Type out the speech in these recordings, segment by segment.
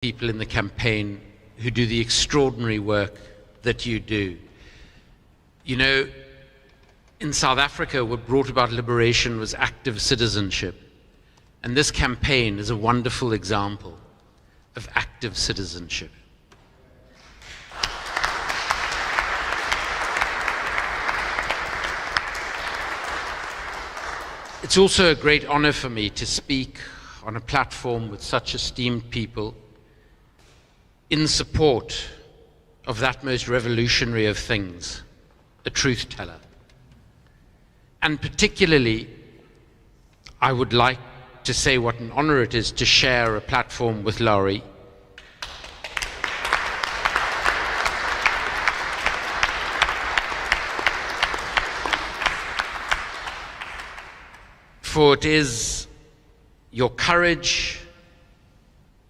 people in the campaign who do the extraordinary work that you do. You know, in South Africa, what brought about liberation was active citizenship. And this campaign is a wonderful example of active citizenship. It's also a great honor for me to speak on a platform with such esteemed people in support of that most revolutionary of things, a truth teller. And particularly, I would like to say what an honor it is to share a platform with Lauri. For it is your courage,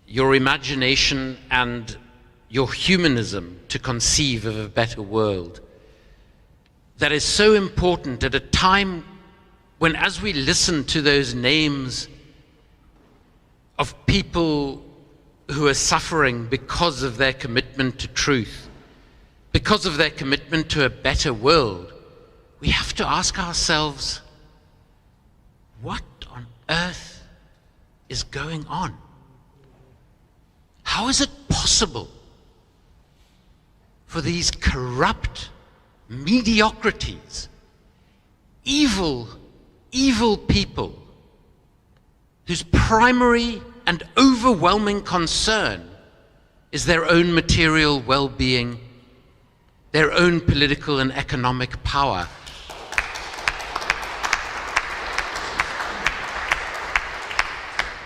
your imagination, and your humanism to conceive of a better world that is so important at a time when, as we listen to those names of people who are suffering because of their commitment to truth, because of their commitment to a better world, we have to ask ourselves, what on earth is going on? How is it possible for these corrupt mediocrities, evil people whose primary and overwhelming concern is their own material well-being, their own political and economic power?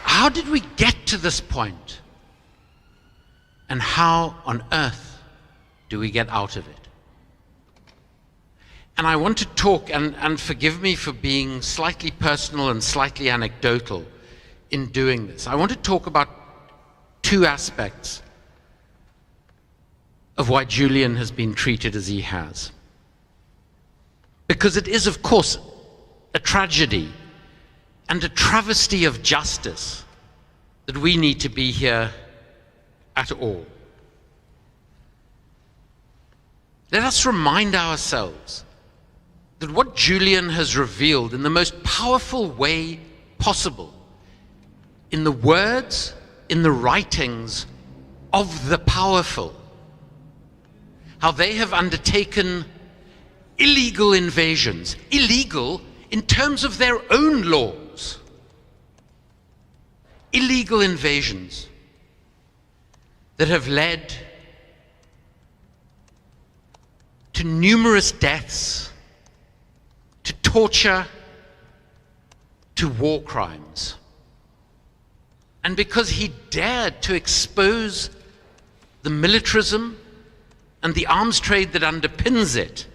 How did we get to this point? And how on earth do we get out of it? And I want to talk, and forgive me for being slightly personal and slightly anecdotal in doing this. I want to talk about two aspects of why Julian has been treated as he has. Because it is, of course, a tragedy and a travesty of justice that we need to be here at all. Let us remind ourselves that what Julian has revealed in the most powerful way possible, in the words, in the writings of the powerful, how they have undertaken illegal invasions, illegal in terms of their own laws, illegal invasions that have led to numerous deaths, to torture, to war crimes. And because he dared to expose the militarism and the arms trade that underpins it,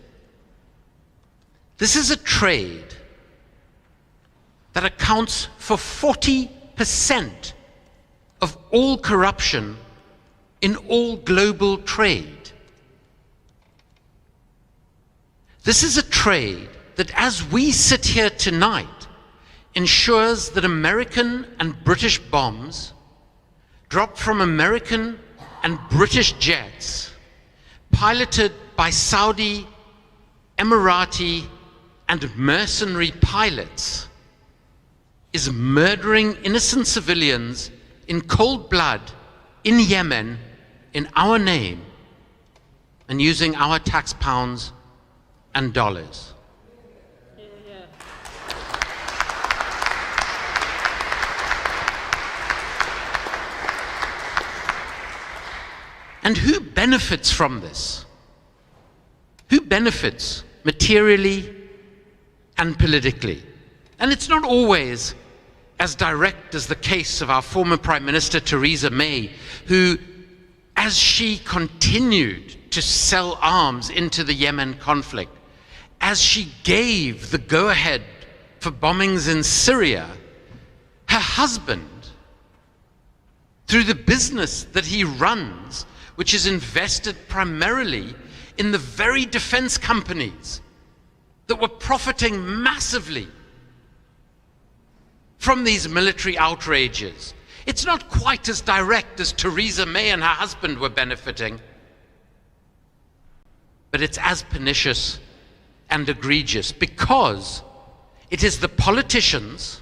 this is a trade that accounts for 40% of all corruption in all global trade. This is a trade that, as we sit here tonight, ensures that American and British bombs dropped from American and British jets, piloted by Saudi, Emirati, and mercenary pilots, is murdering innocent civilians in cold blood in Yemen in our name and using our tax pounds and dollars. And who benefits from this? Who benefits materially and politically? And it's not always as direct as the case of our former Prime Minister Theresa May, who, as she continued to sell arms into the Yemen conflict, as she gave the go-ahead for bombings in Syria, her husband, through the business that he runs, which is invested primarily in the very defense companies that were profiting massively from these military outrages, It's not quite as direct as Theresa May and her husband were benefiting, but it's as pernicious and egregious, because it is the politicians,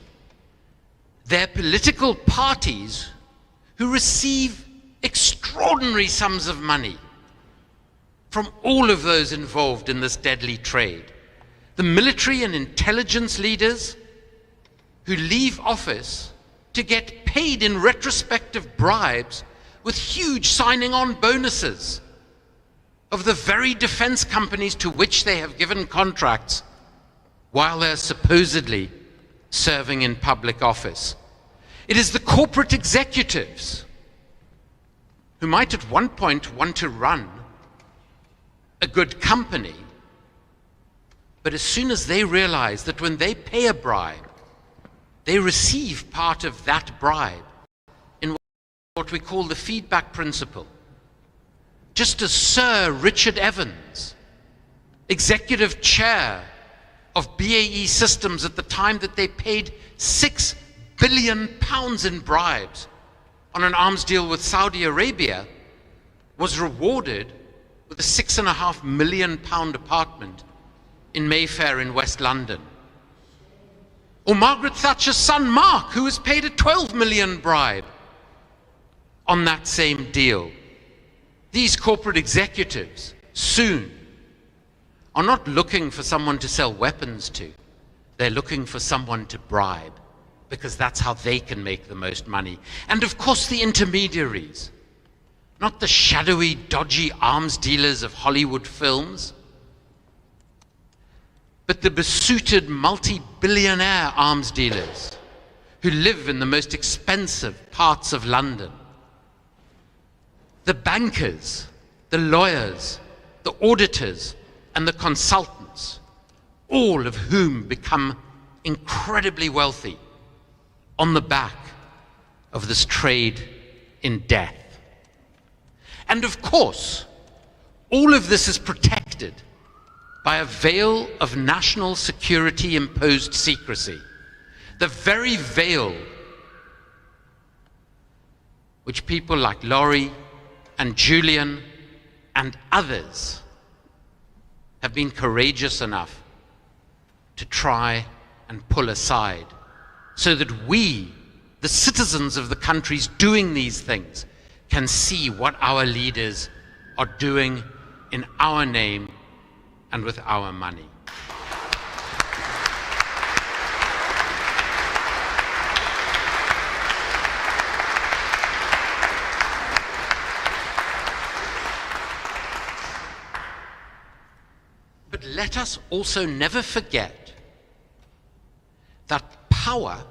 their political parties, who receive extraordinary sums of money from all of those involved in this deadly trade. The military and intelligence leaders who leave office to get paid in retrospective bribes with huge signing-on bonuses of the very defense companies to which they have given contracts while they're supposedly serving in public office. It is the corporate executives who might at one point want to run a good company, but as soon as they realize that when they pay a bribe, they receive part of that bribe in what we call the feedback principle. Just as Sir Richard Evans, executive chair of BAE Systems at the time that they paid £6 billion in bribes on an arms deal with Saudi Arabia, was rewarded with a £6.5 million apartment in Mayfair in West London. Or Margaret Thatcher's son Mark, who was paid a £12 million bribe on that same deal. These corporate executives soon are not looking for someone to sell weapons to. They're looking for someone to bribe, because that's how they can make the most money. And of course the intermediaries, not the shadowy, dodgy arms dealers of Hollywood films, but the besuited multi-billionaire arms dealers who live in the most expensive parts of London. The bankers, the lawyers, the auditors, and the consultants, all of whom become incredibly wealthy on the back of this trade in death. And of course, all of this is protected by a veil of national security imposed secrecy. The very veil which people like Lauri and Julian and others have been courageous enough to try and pull aside, so that we, the citizens of the countries doing these things, can see what our leaders are doing in our name and with our money. But let us also never forget that power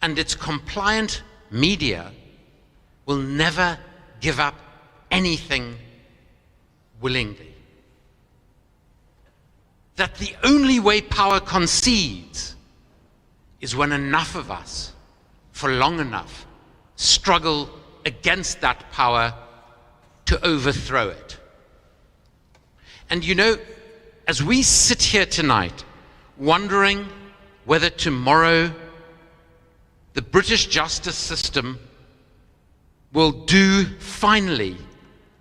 and its compliant media will never give up anything willingly. That the only way power concedes is when enough of us, for long enough, struggle against that power to overthrow it. And you know, as we sit here tonight, wondering whether tomorrow the British justice system will do finally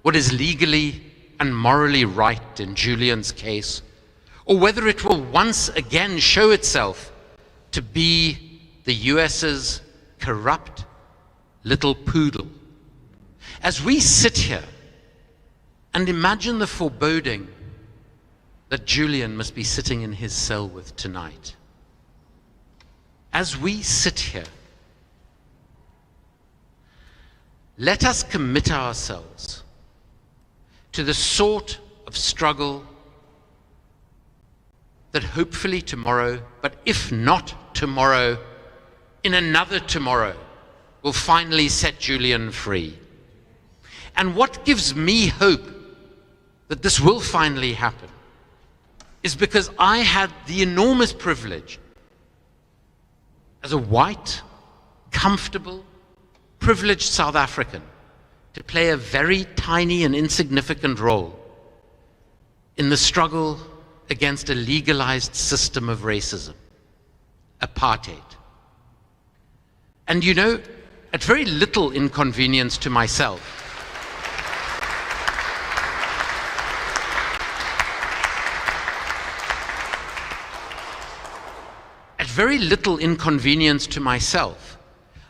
what is legally and morally right in Julian's case, or whether it will once again show itself to be the US's corrupt little poodle. As we sit here and imagine the foreboding that Julian must be sitting in his cell with tonight, as we sit here, let us commit ourselves to the sort of struggle that hopefully tomorrow, but if not tomorrow, in another tomorrow, will finally set Julian free. And what gives me hope that this will finally happen is because I had the enormous privilege as a white, comfortable, privileged South African to play a very tiny and insignificant role in the struggle against a legalized system of racism, apartheid. And you know, at very little inconvenience to myself,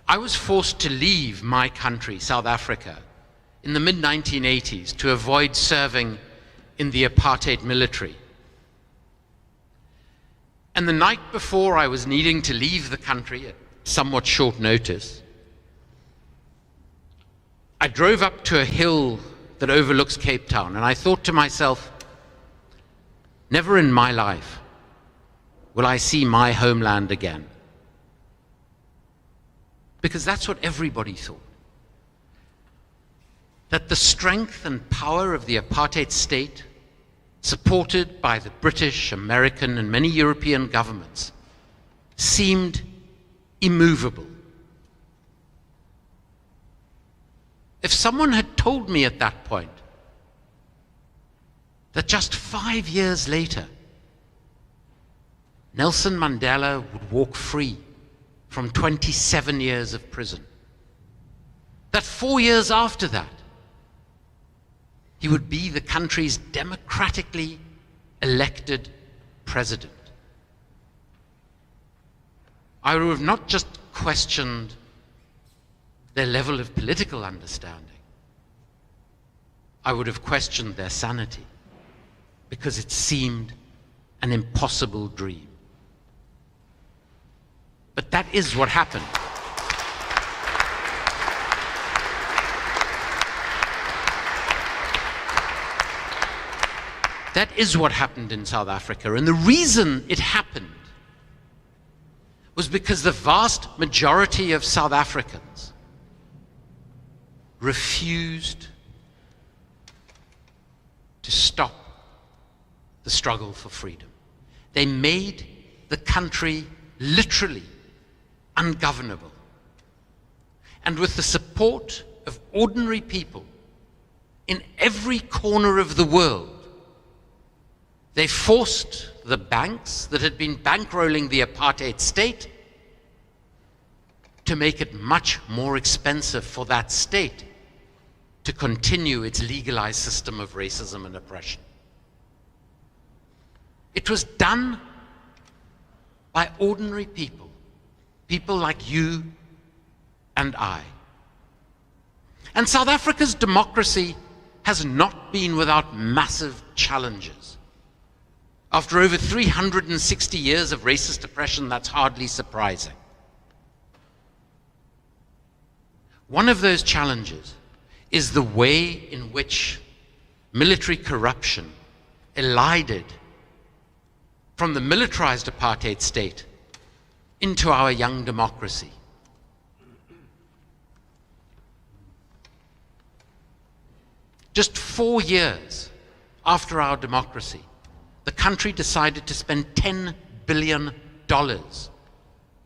I was forced to leave my country, South Africa, in the mid-1980s to avoid serving in the apartheid military. And the night before I was needing to leave the country at somewhat short notice, I drove up to a hill that overlooks Cape Town, and I thought to myself, never in my life will I see my homeland again. Because that's what everybody thought. That the strength and power of the apartheid state, supported by the British, American, and many European governments, seemed immovable. If someone had told me at that point that just 5 years later, Nelson Mandela would walk free from 27 years of prison, that 4 years after that, he would be the country's democratically elected president, I would have not just questioned their level of political understanding, I would have questioned their sanity, because it seemed an impossible dream. But that is what happened. That is what happened in South Africa. And the reason it happened was because the vast majority of South Africans refused to stop the struggle for freedom. They made the country literally ungovernable. And with the support of ordinary people in every corner of the world, they forced the banks that had been bankrolling the apartheid state to make it much more expensive for that state to continue its legalized system of racism and oppression. It was done by ordinary people, people like you and I. And South Africa's democracy has not been without massive challenges. After over 360 years of racist oppression, that's hardly surprising. One of those challenges is the way in which military corruption elided from the militarized apartheid state into our young democracy. Just 4 years after our democracy, the country decided to spend $10 billion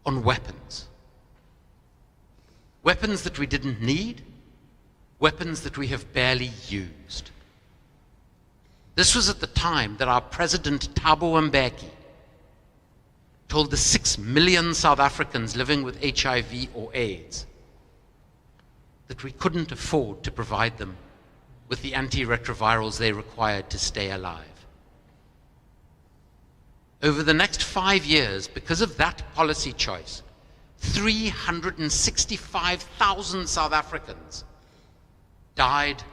on weapons. Weapons that we didn't need, weapons that we have barely used. This was at the time that our President Thabo Mbeki told the 6 million South Africans living with HIV or AIDS that we couldn't afford to provide them with the antiretrovirals they required to stay alive. Over the next 5 years, because of that policy choice, 365,000 South Africans died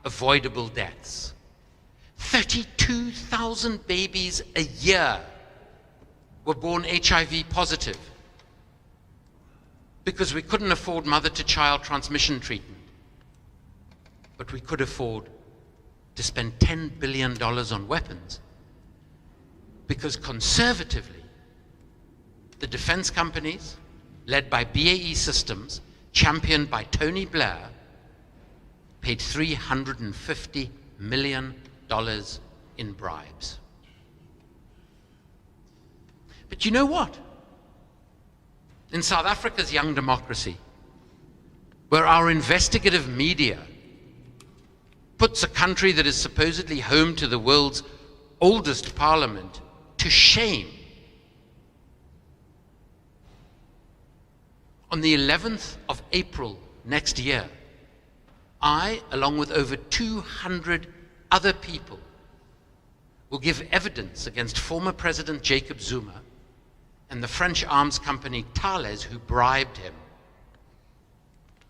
avoidable deaths. 32,000 babies a year were born HIV positive because we couldn't afford mother-to-child transmission treatment, but we could afford to spend $10 billion on weapons because conservatively, the defense companies, led by BAE Systems, championed by Tony Blair, paid $350 million in bribes. But you know what? In South Africa's young democracy, where our investigative media puts a country that is supposedly home to the world's oldest parliament to shame, On the 11th of April next year, I, along with over 200 other people, will give evidence against former President Jacob Zuma and the French arms company Thales, who bribed him,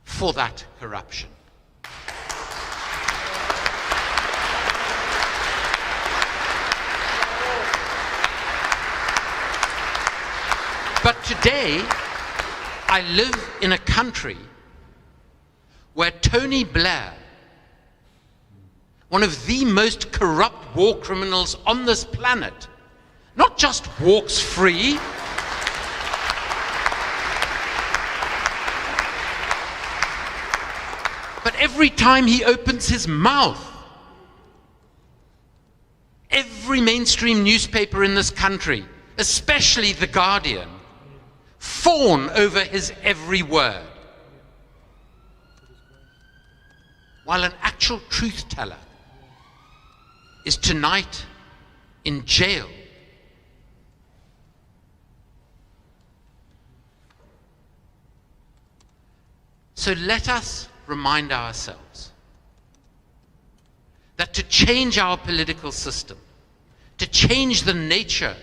for that corruption. But today, I live in a country where Tony Blair, one of the most corrupt war criminals on this planet, not just walks free, but every time he opens his mouth, every mainstream newspaper in this country, especially The Guardian, fawn over his every word. While an actual truth teller is tonight in jail. So let us remind ourselves that to change our political system, to change the nature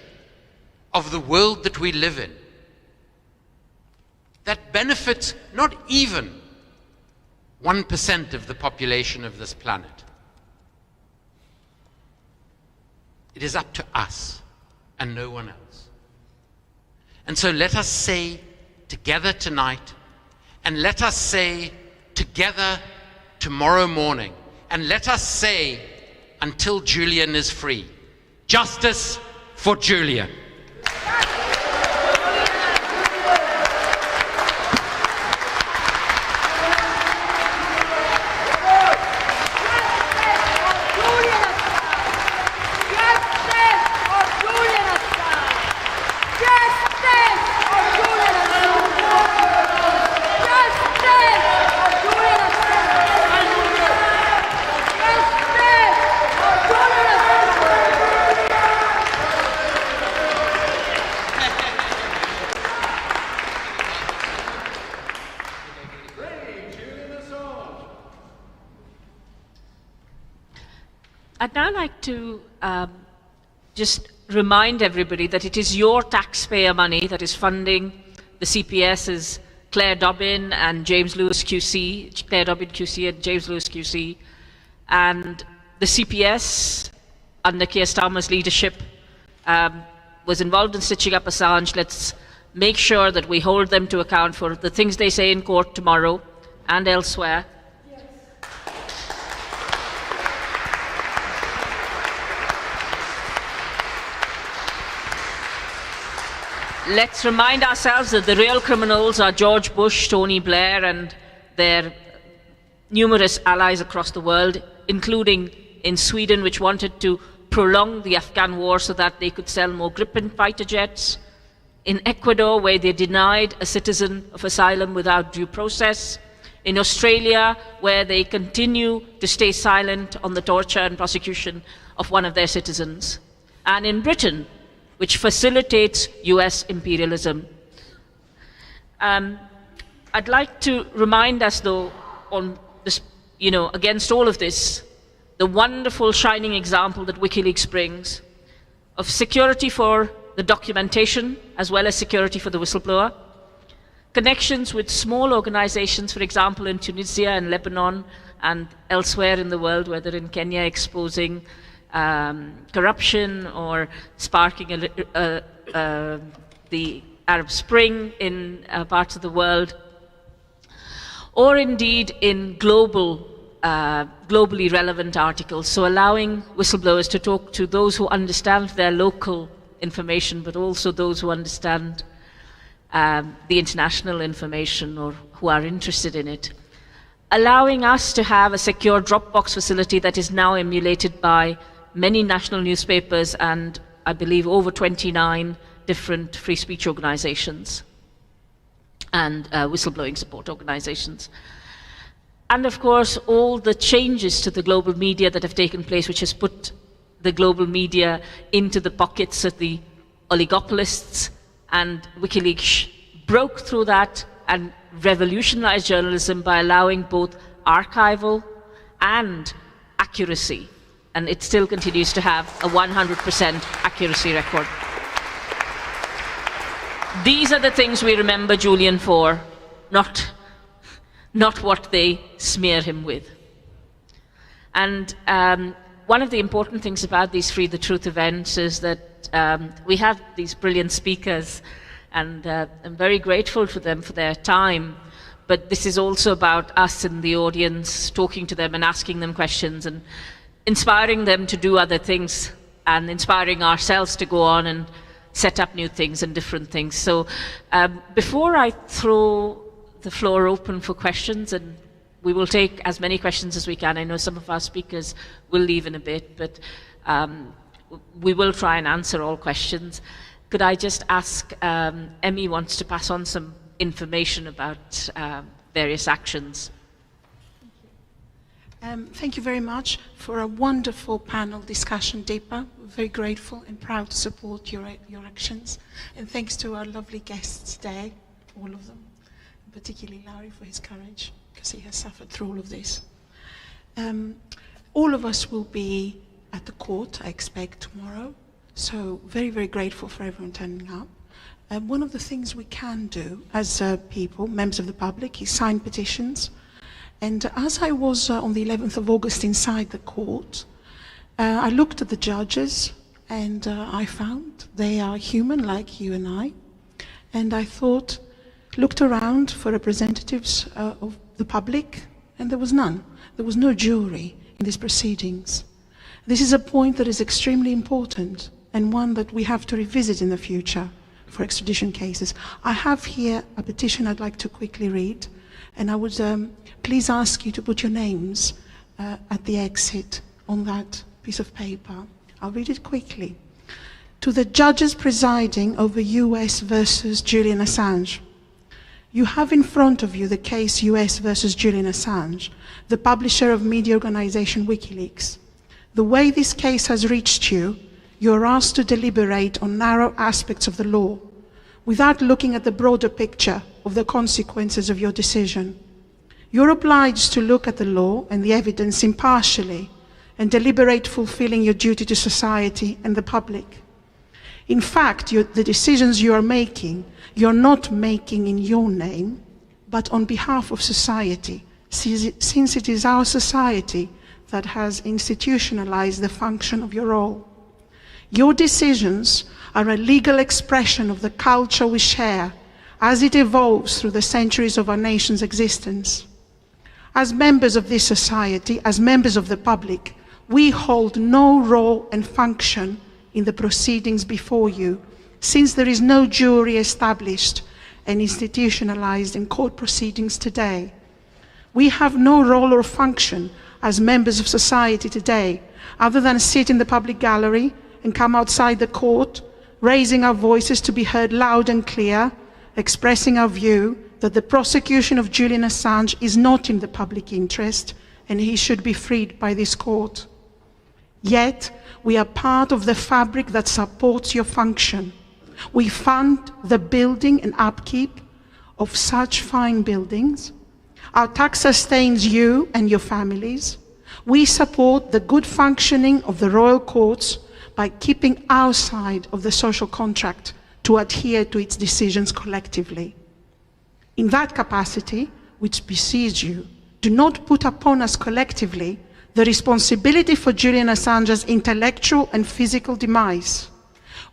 of the world that we live in, that benefits not even 1% of the population of this planet. It is up to us and no one else. And so let us say together tonight, and let us say together tomorrow morning, and let us say until Julian is free, justice for Julian. I'd now like to just remind everybody that it is your taxpayer money that is funding the CPS's Claire Dobbin and James Lewis QC, Claire Dobbin QC and James Lewis QC, and the CPS under Keir Starmer's leadership was involved in stitching up Assange. Let's make sure that we hold them to account for the things they say in court tomorrow and elsewhere. Let's remind ourselves that the real criminals are George Bush, Tony Blair, and their numerous allies across the world, including in Sweden, which wanted to prolong the Afghan war so that they could sell more Gripen fighter jets, in Ecuador, where they denied a citizen of asylum without due process, in Australia, where they continue to stay silent on the torture and prosecution of one of their citizens, and in Britain, which facilitates US imperialism. I'd like to remind us, though, on this, against all of this, the wonderful shining example that Wikileaks brings of security for the documentation as well as security for the whistleblower, connections with small organizations, for example, in Tunisia and Lebanon and elsewhere in the world, whether in Kenya exposing corruption or sparking the Arab Spring in parts of the world, or indeed in globally relevant articles. So allowing whistleblowers to talk to those who understand their local information, but also those who understand the international information or who are interested in it. Allowing us to have a secure Dropbox facility that is now emulated by many national newspapers and I believe over 29 different free speech organizations and whistleblowing support organizations. And of course, all the changes to the global media that have taken place, which has put the global media into the pockets of the oligopolists, and WikiLeaks broke through that and revolutionized journalism by allowing both archival and accuracy. And it still continues to have a 100% accuracy record. These are the things we remember Julian for, not what they smear him with. And one of the important things about these Free the Truth events is that we have these brilliant speakers, and I'm very grateful to them for their time. But this is also about us in the audience, talking to them and asking them questions and inspiring them to do other things and inspiring ourselves to go on and set up new things and different things. So before I throw the floor open for questions, and we will take as many questions as we can. I know some of our speakers will leave in a bit, but we will try and answer all questions. Could I just ask, Emmy wants to pass on some information about various actions. Thank you very much for a wonderful panel discussion, Deepa. We're very grateful and proud to support your actions. And thanks to our lovely guests today, all of them, particularly Lauri for his courage, because he has suffered through all of this. All of us will be at the court, I expect, tomorrow. So very, very grateful for everyone turning up. One of the things we can do as people, members of the public, is sign petitions. And as I was on the 11th of August inside the court, I looked at the judges and I found they are human like you and I. And I thought, looked around for representatives of the public, and there was none. There was no jury in these proceedings. This is a point that is extremely important and one that we have to revisit in the future for extradition cases. I have here a petition I'd like to quickly read, and I would please ask you to put your names at the exit on that piece of paper. I'll read it quickly. To the judges presiding over US versus Julian Assange. You have in front of you the case US versus Julian Assange, the publisher of media organization Wikileaks. The way this case has reached you, you are asked to deliberate on narrow aspects of the law, without looking at the broader picture of the consequences of your decision. You're obliged to look at the law and the evidence impartially and deliberate fulfilling your duty to society and the public. In fact, the decisions you are making, you're not making in your name, but on behalf of society, since it is our society that has institutionalized the function of your role. Your decisions are a legal expression of the culture we share as it evolves through the centuries of our nation's existence. As members of this society, as members of the public, we hold no role and function in the proceedings before you, since there is no jury established and institutionalized in court proceedings today. We have no role or function as members of society today, other than sit in the public gallery and come outside the court, raising our voices to be heard loud and clear, expressing our view that the prosecution of Julian Assange is not in the public interest and he should be freed by this court. Yet, we are part of the fabric that supports your function. We fund the building and upkeep of such fine buildings. Our tax sustains you and your families. We support the good functioning of the royal courts by keeping our side of the social contract to adhere to its decisions collectively. In that capacity, which beseech you, do not put upon us collectively the responsibility for Julian Assange's intellectual and physical demise.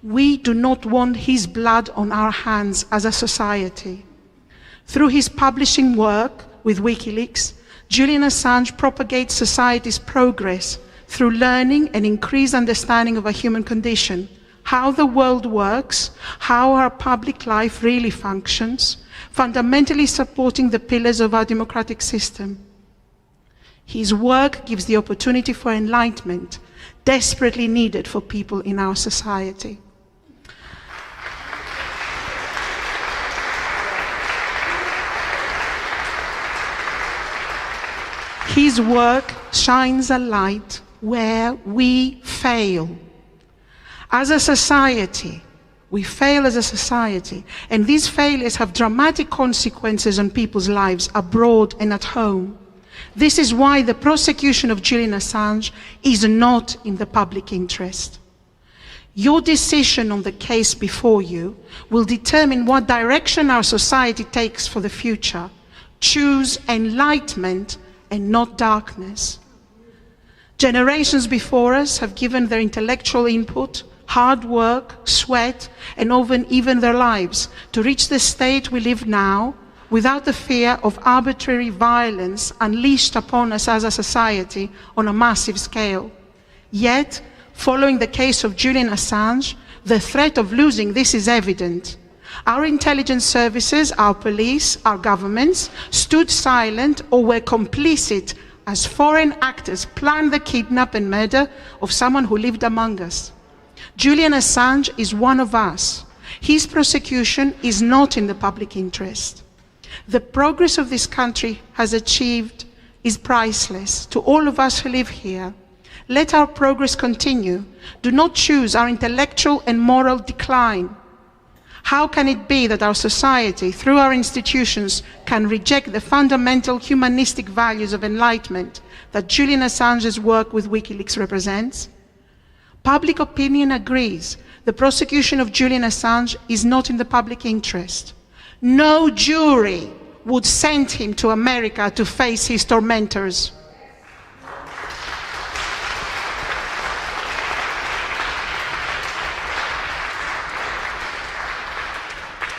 We do not want his blood on our hands as a society. Through his publishing work with Wikileaks, Julian Assange propagates society's progress through learning and increased understanding of a human condition, how the world works, how our public life really functions, fundamentally supporting the pillars of our democratic system. His work gives the opportunity for enlightenment, desperately needed for people in our society. His work shines a light where we fail. As a society, We fail as a society, and these failures have dramatic consequences on people's lives abroad and at home. This is why the prosecution of Julian Assange is not in the public interest. Your decision on the case before you will determine what direction our society takes for the future. Choose enlightenment and not darkness. Generations before us have given their intellectual input, hard work, sweat, and even their lives to reach the state we live now without the fear of arbitrary violence unleashed upon us as a society on a massive scale. Yet, following the case of Julian Assange, the threat of losing this is evident. Our intelligence services, our police, our governments stood silent or were complicit as foreign actors planned the kidnap and murder of someone who lived among us. Julian Assange is one of us. His prosecution is not in the public interest. The progress of this country has achieved is priceless to all of us who live here. Let our progress continue. Do not choose our intellectual and moral decline. How can it be that our society, through our institutions, can reject the fundamental humanistic values of enlightenment that Julian Assange's work with Wikileaks represents? Public opinion agrees. The prosecution of Julian Assange is not in the public interest. No jury would send him to America to face his tormentors.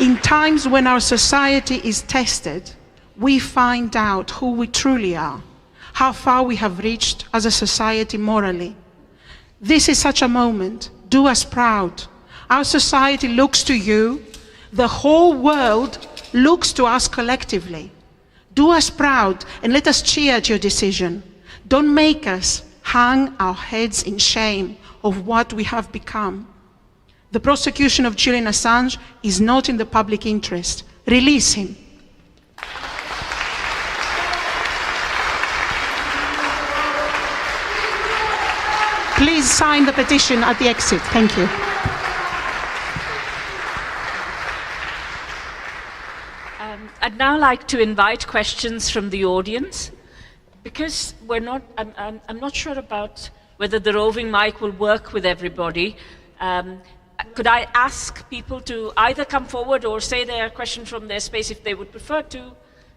In times when our society is tested, we find out who we truly are, how far we have reached as a society morally. This is such a moment. Do us proud. Our society looks to you. The whole world looks to us collectively. Do us proud and let us cheer at your decision. Don't make us hang our heads in shame of what we have become. The prosecution of Julian Assange is not in the public interest. Release him. Please sign the petition at the exit. Thank you. I'd now like to invite questions from the audience. Because I'm not sure about whether the roving mic will work with everybody. Could I ask people to either come forward or say their question from their space if they would prefer to,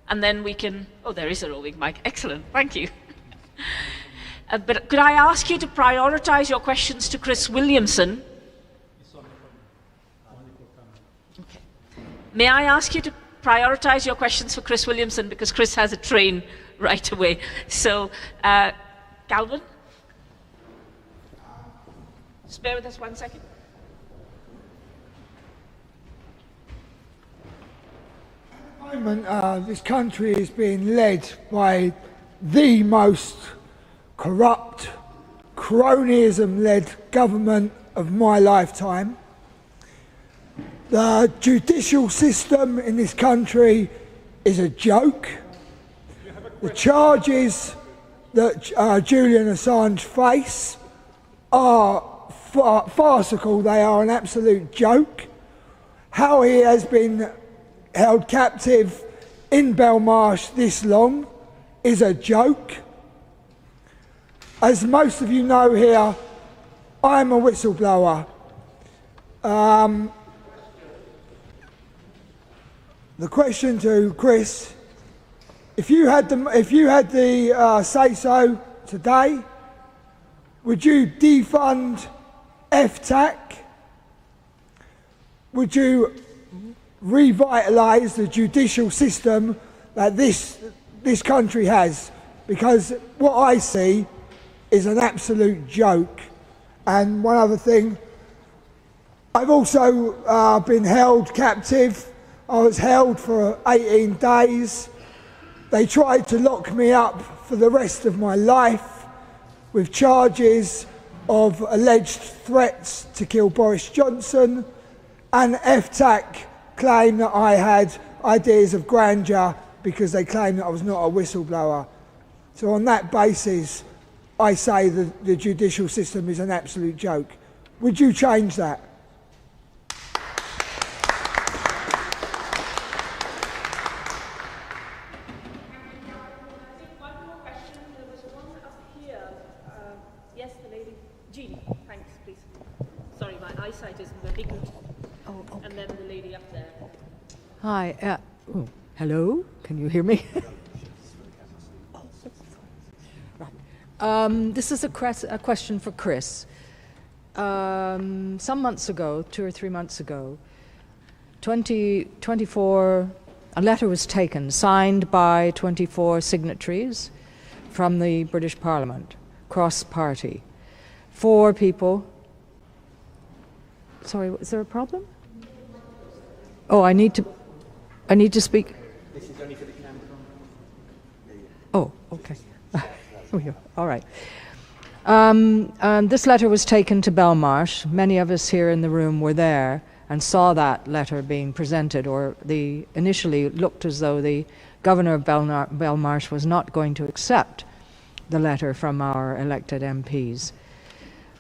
and then we can... Oh, there is a roving mic. Excellent. Thank you. But could I ask you to prioritize your questions to Chris Williamson? Okay. May I ask you to prioritize your questions for Chris Williamson, because Chris has a train right away. So, Calvin? Just bear with us 1 second. At the moment, this country is being led by the most corrupt, cronyism-led government of my lifetime. The judicial system in this country is a joke. The charges that Julian Assange face are farcical. They are an absolute joke. How he has been held captive in Belmarsh this long is a joke. As most of you know here, I'm a whistleblower. The question to Chris: if you had the say-so today, would you defund FTAC? Would you revitalise the judicial system that this country has? Because what I see is an absolute joke. And one other thing, I've also been held captive. I was held for 18 days. They tried to lock me up for the rest of my life with charges of alleged threats to kill Boris Johnson, and FTAC claimed that I had ideas of grandeur because they claimed that I was not a whistleblower. So on that basis, I say that the judicial system is an absolute joke. Would you change that? eyesight isn't very good. Oh, okay. And then the lady up there. Hi. Hello? Can you hear me? This is a question for Chris. Some months ago, 2 or 3 months ago, a letter was taken, signed by 24 signatories from the British Parliament, cross-party. 4 people. Sorry, is there a problem? Oh, I need to speak. This is only for the camera. Oh, okay. All right. This letter was taken to Belmarsh. Many of us here in the room were there and saw that letter being presented, or initially looked as though the governor of Belmarsh was not going to accept the letter from our elected MPs.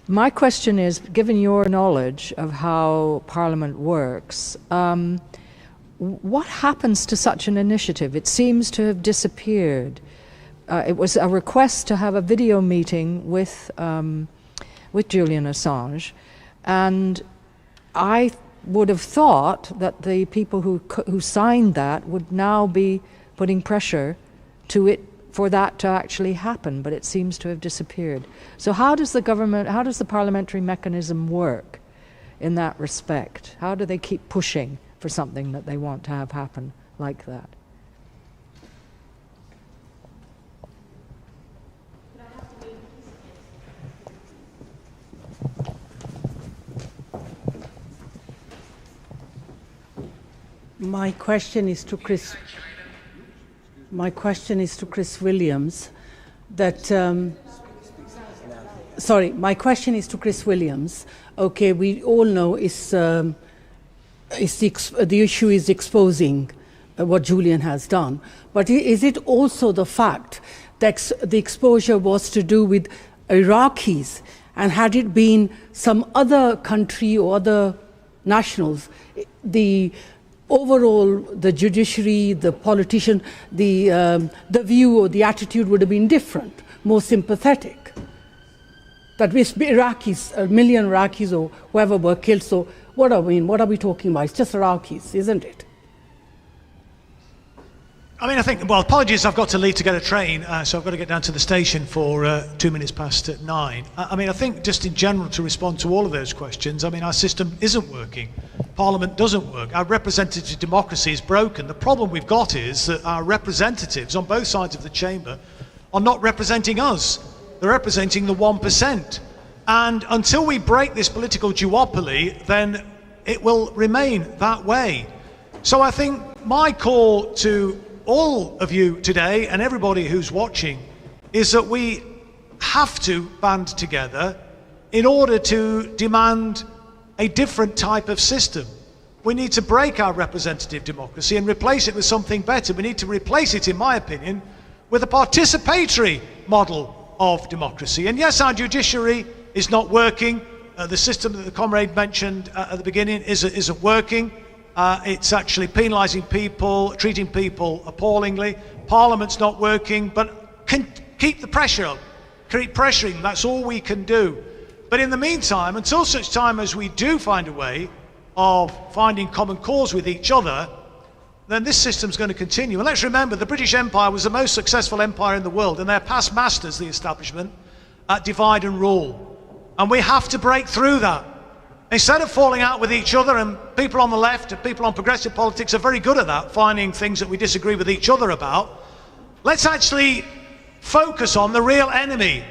My question is, given your knowledge of how Parliament works, what happens to such an initiative? It seems to have disappeared. It was a request to have a video meeting with Julian Assange, and I would have thought that the people who signed that would now be putting pressure for that to actually happen, but it seems to have disappeared. So how does the parliamentary mechanism work in that respect? How do they keep pushing for something that they want to have happen like that? My question is to Chris Williams. My question is to Chris Williams. Okay, we all know the issue is exposing what Julian has done. But is it also the fact that the exposure was to do with Iraqis, and had it been some other country or other nationals, the judiciary, the politician, the view or the attitude would have been different, more sympathetic? That we Iraqis, 1 million Iraqis or whoever were killed, so what are we talking about? It's just Iraqis, isn't it? I mean, I think, well, apologies, I've got to leave to get a train, so I've got to get down to the station for 2 minutes past 9. I mean, I think just in general, to respond to all of those questions, I mean, our system isn't working. Parliament doesn't work. Our representative democracy is broken. The problem we've got is that our representatives on both sides of the chamber are not representing us. They're representing the 1%. And until we break this political duopoly, then it will remain that way. So I think my call to all of you today and everybody who's watching is that we have to band together in order to demand a different type of system. We need to break our representative democracy and replace it with something better. We need to replace it, in my opinion, with a participatory model of democracy. And yes, our judiciary is not working. The system that the comrade mentioned at the beginning isn't working. It's actually penalising people, treating people appallingly. Parliament's not working, but keep the pressure up. Keep pressuring, that's all we can do. But in the meantime, until such time as we do find a way of finding common cause with each other, then this system's going to continue. And let's remember, the British Empire was the most successful empire in the world, and they're past masters, the establishment, at divide and rule. And we have to break through that. Instead of falling out with each other, and people on the left and people on progressive politics are very good at that, finding things that we disagree with each other about, let's actually focus on the real enemy.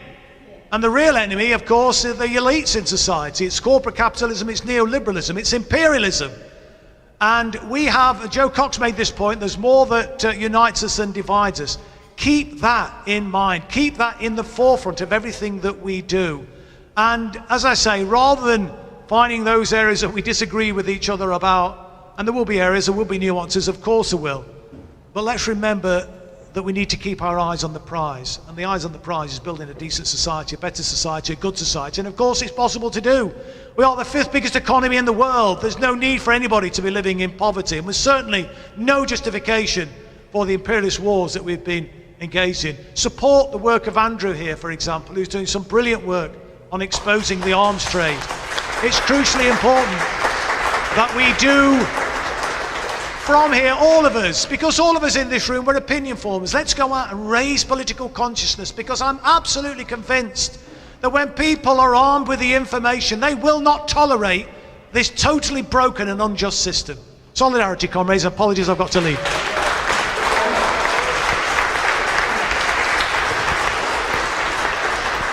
And the real enemy, of course, are the elites in society. It's corporate capitalism, it's neoliberalism, it's imperialism. And we have, Joe Cox made this point, there's more that unites us than divides us. Keep that in mind. Keep that in the forefront of everything that we do. And as I say, rather than finding those areas that we disagree with each other about, and there will be areas, there will be nuances, of course there will. But let's remember that we need to keep our eyes on the prize. And the eyes on the prize is building a decent society, a better society, a good society. And of course it's possible to do. We are the 5th biggest economy in the world. There's no need for anybody to be living in poverty. And there's certainly no justification for the imperialist wars that we've been engaged in. Support the work of Andrew here, for example, who's doing some brilliant work on exposing the arms trade. it's crucially important that we do, from here, all of us, because all of us in this room, we're opinion formers. Let's go out and raise political consciousness, because I'm absolutely convinced that when people are armed with the information, they will not tolerate this totally broken and unjust system. Solidarity, comrades. Apologies, I've got to leave.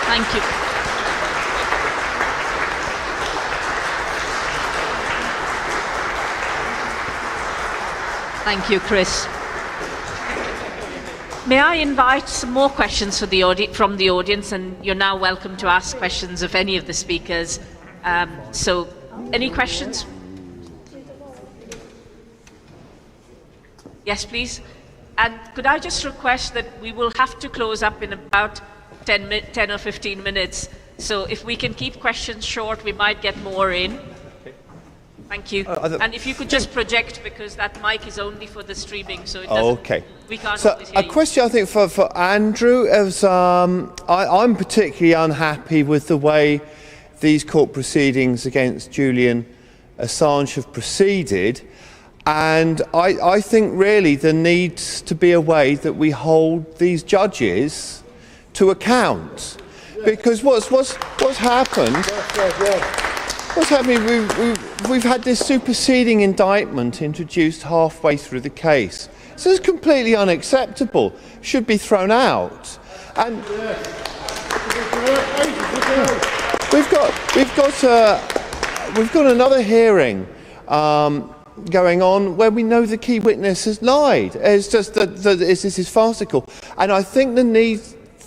Thank you. Thank you, Chris. May I invite some more questions for from the audience, and you're now welcome to ask questions of any of the speakers. So, any questions? Yes, please. And could I just request that we will have to close up in about 10 or 15 minutes. So if we can keep questions short, we might get more in. Thank you. And if you could just project, because that mic is only for the streaming, so it doesn't, okay. We can't So always hear a you. question I think for Andrew is, I'm particularly unhappy with the way these court proceedings against Julian Assange have proceeded. And I think really there needs to be a way that we hold these judges to account, because what's happened? What's happening? We've had this superseding indictment introduced halfway through the case. So it's completely unacceptable. Should be thrown out. And we've got another hearing going on where we know the key witness has lied. It's just that this is farcical. And I think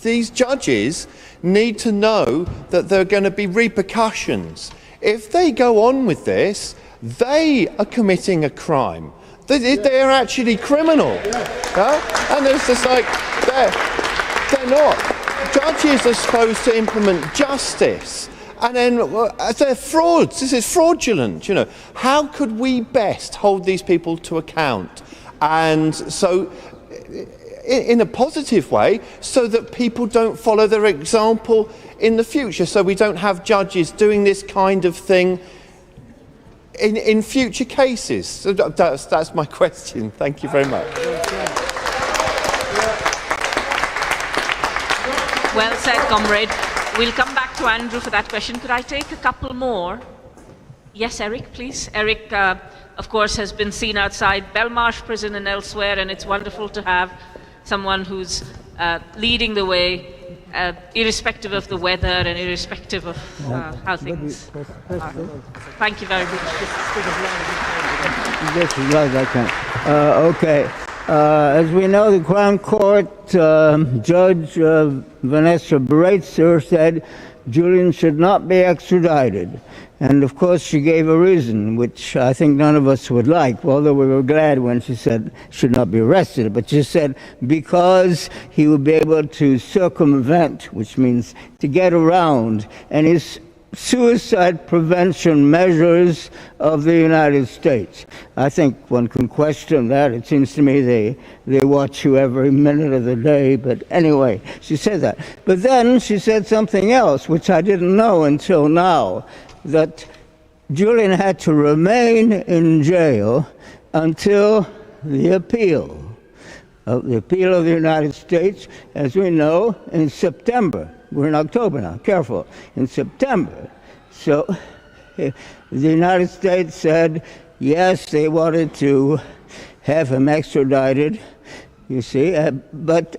these judges need to know that there are going to be repercussions. If they go on with this, they are committing a crime. They are actually criminal. And it's just like, they're not. Judges are supposed to implement justice. And then they're frauds. This is fraudulent. You know, how could we best hold these people to account? And so, in a positive way, so that people don't follow their example in the future. So we don't have judges doing this kind of thing in future cases. So that's my question. Thank you very much. Well said, comrade. We'll come back to Andrew for that question. Could I take a couple more? Yes, Eric, please. Eric, of course, has been seen outside Belmarsh prison and elsewhere, and it's wonderful to have someone who's leading the way, irrespective of the weather and irrespective of how things are. Thank you very much. Just as loud as I can. Okay. As we know, the Crown Court Judge Vanessa Breitzer said Julian should not be extradited. And of course she gave a reason, which I think none of us would like, although we were glad when she said should not be arrested. But she said because he would be able to circumvent, which means to get around, and his suicide prevention measures of the United States. I think one can question that. It seems to me they watch you every minute of the day. But anyway, she said that. But then she said something else, which I didn't know until now, that Julian had to remain in jail until the appeal of the United States, as we know, in September. We're in October now, careful, in September. So the United States said, yes, they wanted to have him extradited, you see, but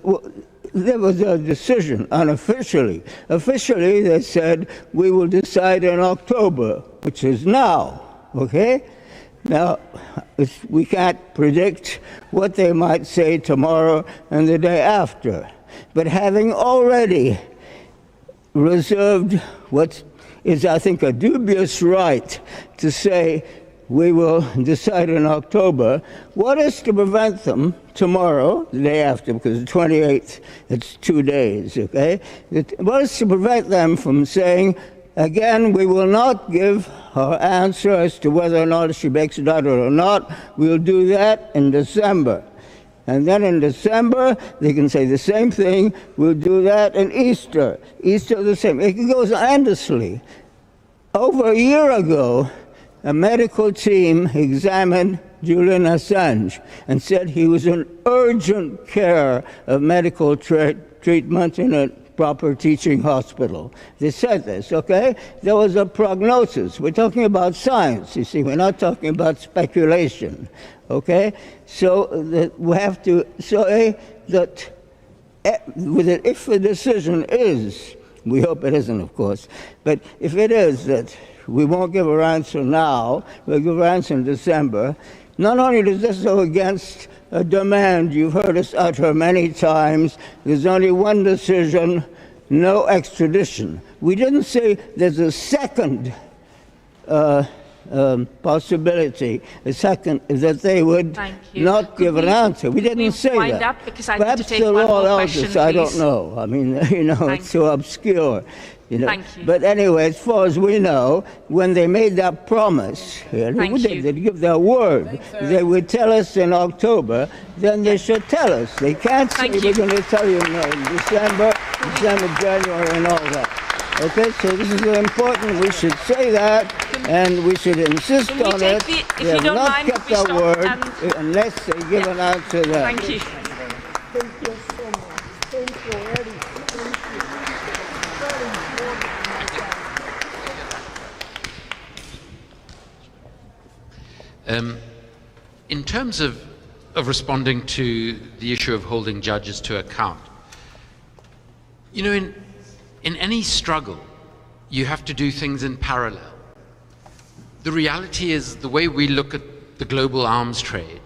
there was a decision unofficially. Officially, they said, we will decide in October, which is now, okay? Now, we can't predict what they might say tomorrow and the day after. But having already reserved what is, I think, a dubious right to say we will decide in October, what is to prevent them tomorrow, the day after, because the 28th, it's 2 days, okay? What is to prevent them from saying, again, we will not give our answer as to whether or not she be extradited or not. We'll do that in December. And then in December, they can say the same thing. We'll do that in Easter. Easter the same. It goes endlessly. Over a year ago, a medical team examined Julian Assange and said he was in urgent care of medical treatment in a proper teaching hospital. They said this, okay? There was a prognosis. We're talking about science, you see. We're not talking about speculation, okay? So we have to say that if the decision is, we hope it isn't, of course, but if it is that we won't give her answer now, we'll give her answer in December, not only does this go against a demand you've heard us utter many times, there's only one decision, no extradition. We didn't say there's a second possibility, a second, that they would not give an answer. We didn't say that. Perhaps they're all elders, I don't know. I mean, you know, it's so obscure. You know. But anyway, as far as we know, when they made that promise, they'd give their word. They would tell us in October, then they should tell us. They can't say we're going to tell you in December, January, and all that. Okay, so this is important. We should say that, and we should insist on it. They have not kept our word unless they give an answer there. Thank you. Thank you so much. Thank you, Eddie. In terms of responding to the issue of holding judges to account, you know, in any struggle, you have to do things in parallel. The reality is, the way we look at the global arms trade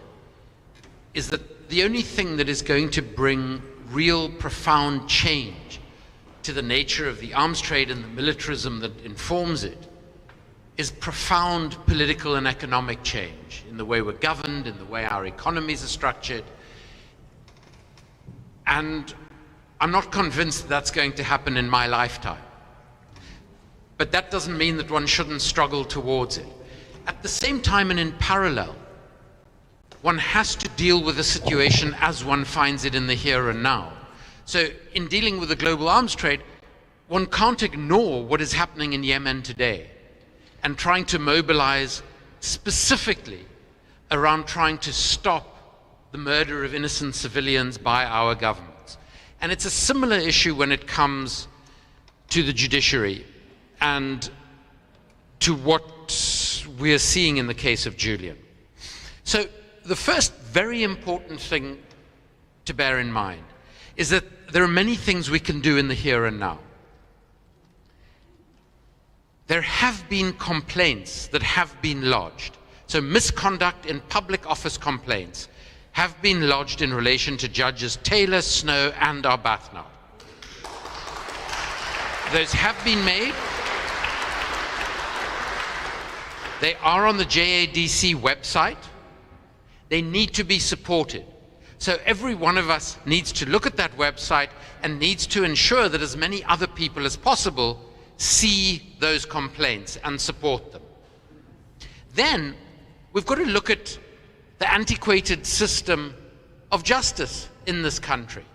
is that the only thing that is going to bring real profound change to the nature of the arms trade and the militarism that informs it is profound political and economic change in the way we're governed, in the way our economies are structured. And I'm not convinced that's going to happen in my lifetime. But that doesn't mean that one shouldn't struggle towards it. At the same time and in parallel, one has to deal with the situation as one finds it in the here and now. So in dealing with the global arms trade, one can't ignore what is happening in Yemen today and trying to mobilize specifically around trying to stop the murder of innocent civilians by our governments. And it's a similar issue when it comes to the judiciary and to what we are seeing in the case of Julian. So the first very important thing to bear in mind is that there are many things we can do in the here and now. There have been complaints that have been lodged. So misconduct in public office complaints have been lodged in relation to judges Taylor, Snow, and Arbuthnot. Those have been made. They are on the JADC website. They need to be supported. So every one of us needs to look at that website and needs to ensure that as many other people as possible see those complaints and support them. Then we've got to look at the antiquated system of justice in this country.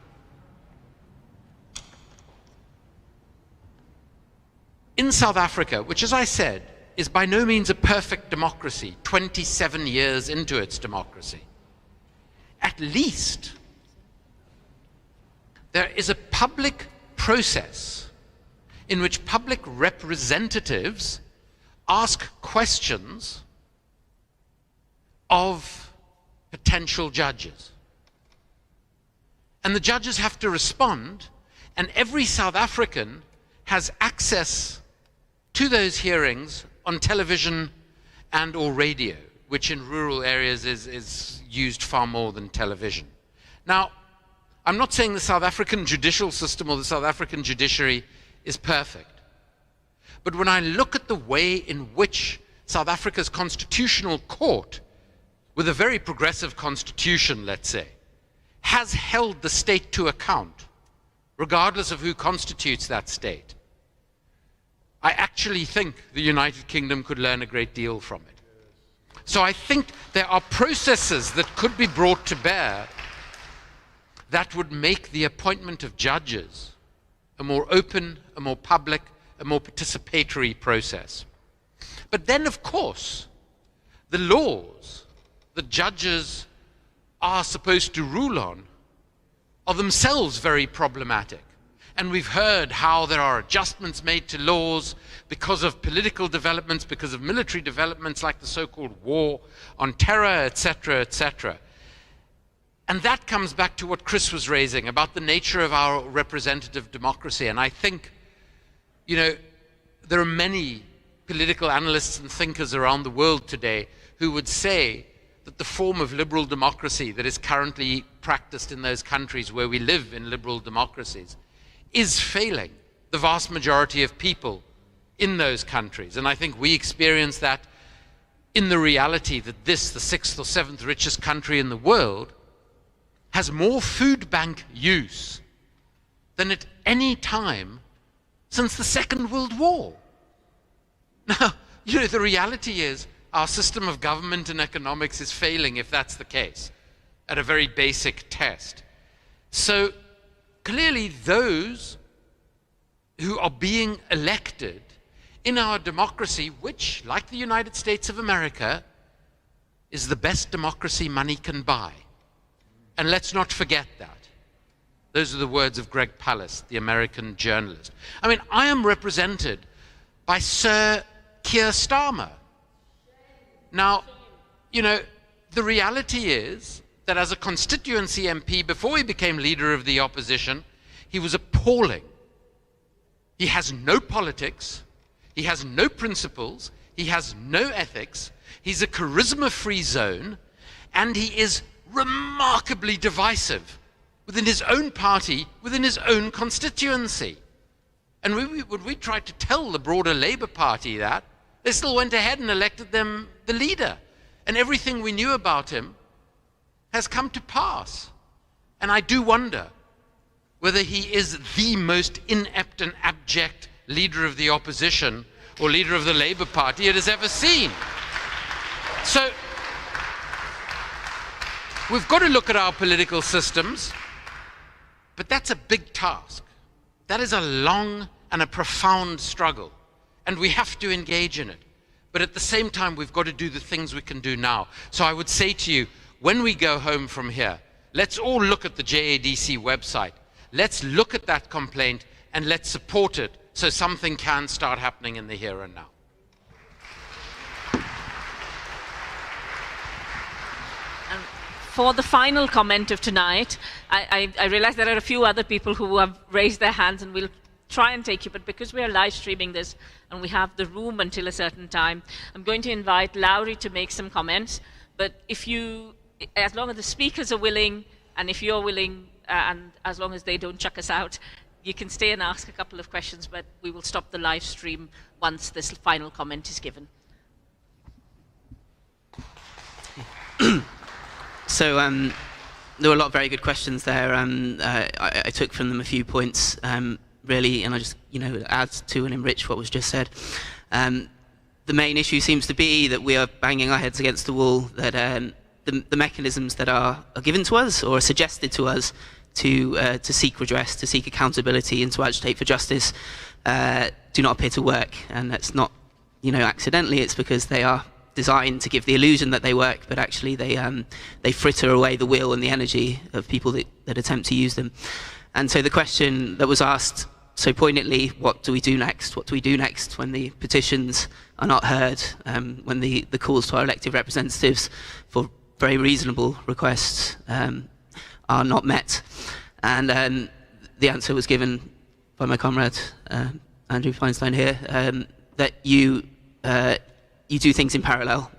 In South Africa, which, as I said, is by no means a perfect democracy, 27 years into its democracy, at least there is a public process in which public representatives ask questions of potential judges. And the judges have to respond, and every South African has access to those hearings on television and or radio, which in rural areas is used far more than television. Now, I'm not saying the South African judicial system or the South African judiciary is perfect. But when I look at the way in which South Africa's constitutional court, with a very progressive constitution, let's say, has held the state to account, regardless of who constitutes that state, I actually think the United Kingdom could learn a great deal from it. So I think there are processes that could be brought to bear that would make the appointment of judges a more open, a more public, a more participatory process. But then, of course, the laws that judges are supposed to rule on are themselves very problematic. And we've heard how there are adjustments made to laws because of political developments, because of military developments like the so-called war on terror, etc., etc. And that comes back to what Chris was raising about the nature of our representative democracy. And I think, you know, there are many political analysts and thinkers around the world today who would say that the form of liberal democracy that is currently practiced in those countries where we live in liberal democracies is failing the vast majority of people in those countries. And I think we experience that in the reality that this, the 6th or 7th richest country in the world, has more food bank use than at any time since the Second World War. Now, you know, the reality is our system of government and economics is failing if that's the case, at a very basic test. So clearly those who are being elected in our democracy, which, like the United States of America, is the best democracy money can buy. And let's not forget that. Those are the words of Greg Palast, the American journalist. I mean, I am represented by Sir Keir Starmer. Now, you know, the reality is that as a constituency MP, before he became leader of the opposition, he was appalling. He has no politics, he has no principles, he has no ethics, he's a charisma-free zone, and he is remarkably divisive within his own party, within his own constituency. And when we tried to tell the broader Labour Party that, they still went ahead and elected them the leader. And everything we knew about him has come to pass. And I do wonder whether he is the most inept and abject leader of the opposition or leader of the Labour Party it has ever seen. So we've got to look at our political systems, but that's a big task. That is a long and a profound struggle, and we have to engage in it. But at the same time, we've got to do the things we can do now. So I would say to you, when we go home from here, let's all look at the JADC website. Let's look at that complaint and let's support it so something can start happening in the here and now. For the final comment of tonight, I realize there are a few other people who have raised their hands, and we'll try and take you, but because we are live streaming this and we have the room until a certain time, I'm going to invite Lauri to make some comments. But if you, as long as the speakers are willing, and if you're willing, and as long as they don't chuck us out, you can stay and ask a couple of questions, but we will stop the live stream once this final comment is given. So there were a lot of very good questions there. I took from them a few points, really, and I just, add to and enrich what was just said. The main issue seems to be that we are banging our heads against the wall, that the mechanisms that are given to us or are suggested to us to seek redress, to seek accountability and to agitate for justice do not appear to work. And that's not, accidentally, it's because they are designed to give the illusion that they work, but actually they fritter away the will and the energy of people that attempt to use them. And so the question that was asked so poignantly, what do we do next? What do we do next when the petitions are not heard, when the calls to our elected representatives for very reasonable requests are not met? And the answer was given by my comrade, Andrew Feinstein here, that you do things in parallel,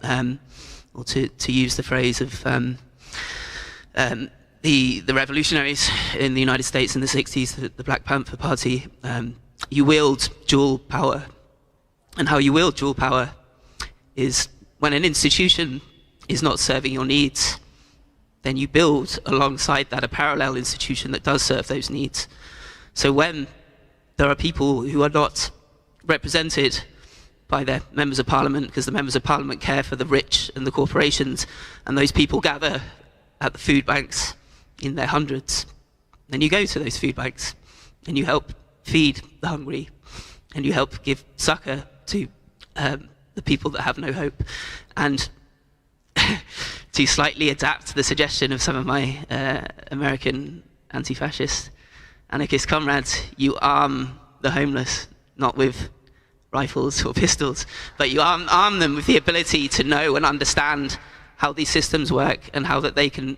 or to use the phrase of the revolutionaries in the United States in the 60s, the Black Panther Party, you wield dual power. And how you wield dual power is when an institution is not serving your needs, then you build alongside that a parallel institution that does serve those needs. So when there are people who are not represented by their members of parliament, because the members of parliament care for the rich and the corporations, and those people gather at the food banks in their hundreds, then you go to those food banks and you help feed the hungry, and you help give succor to the people that have no hope. And to slightly adapt the suggestion of some of my American anti-fascist anarchist comrades, you arm the homeless, not with rifles or pistols, but you arm them with the ability to know and understand how these systems work and how that they can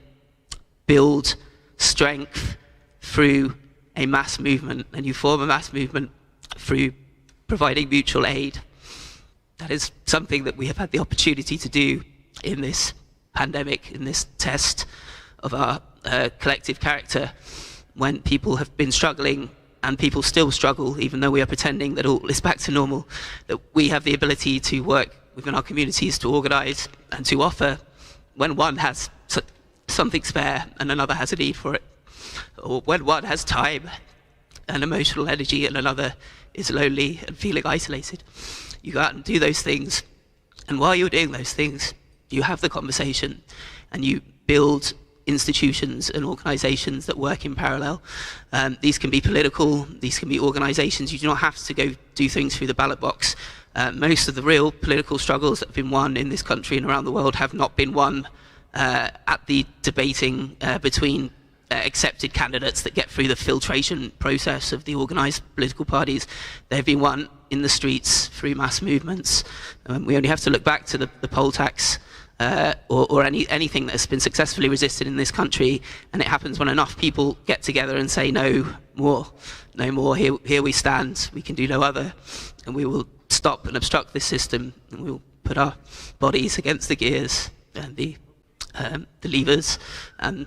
build strength through a mass movement, and you form a mass movement through providing mutual aid. That is something that we have had the opportunity to do in this pandemic, in this test of our collective character, when people have been struggling, and people still struggle, even though we are pretending that all is back to normal, that we have the ability to work within our communities, to organise and to offer when one has something spare and another has a need for it, or when one has time and emotional energy and another is lonely and feeling isolated. You go out and do those things, and while you're doing those things, you have the conversation and you build institutions and organisations that work in parallel. These can be political, these can be organisations. You do not have to go do things through the ballot box. Most of the real political struggles that have been won in this country and around the world have not been won at the debating between accepted candidates that get through the filtration process of the organised political parties. They've been won in the streets through mass movements. We only have to look back to the poll tax or anything that has been successfully resisted in this country, and it happens when enough people get together and say no more, here we stand, we can do no other, and we will stop and obstruct this system, and we will put our bodies against the gears and the levers, and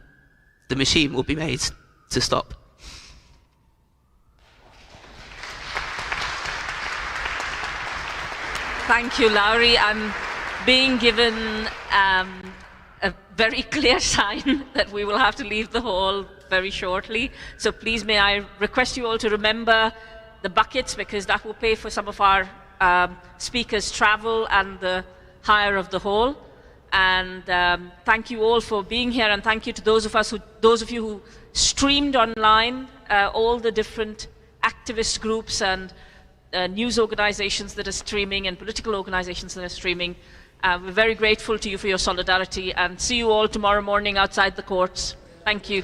the machine will be made to stop. Thank you, Lauri. I'm being given a very clear sign that we will have to leave the hall very shortly. So please may I request you all to remember the buckets, because that will pay for some of our speakers' travel and the hire of the hall. And thank you all for being here, and thank you to those of you who streamed online, all the different activist groups and news organizations that are streaming and political organizations that are streaming. We're very grateful to you for your solidarity, and see you all tomorrow morning outside the courts. Thank you.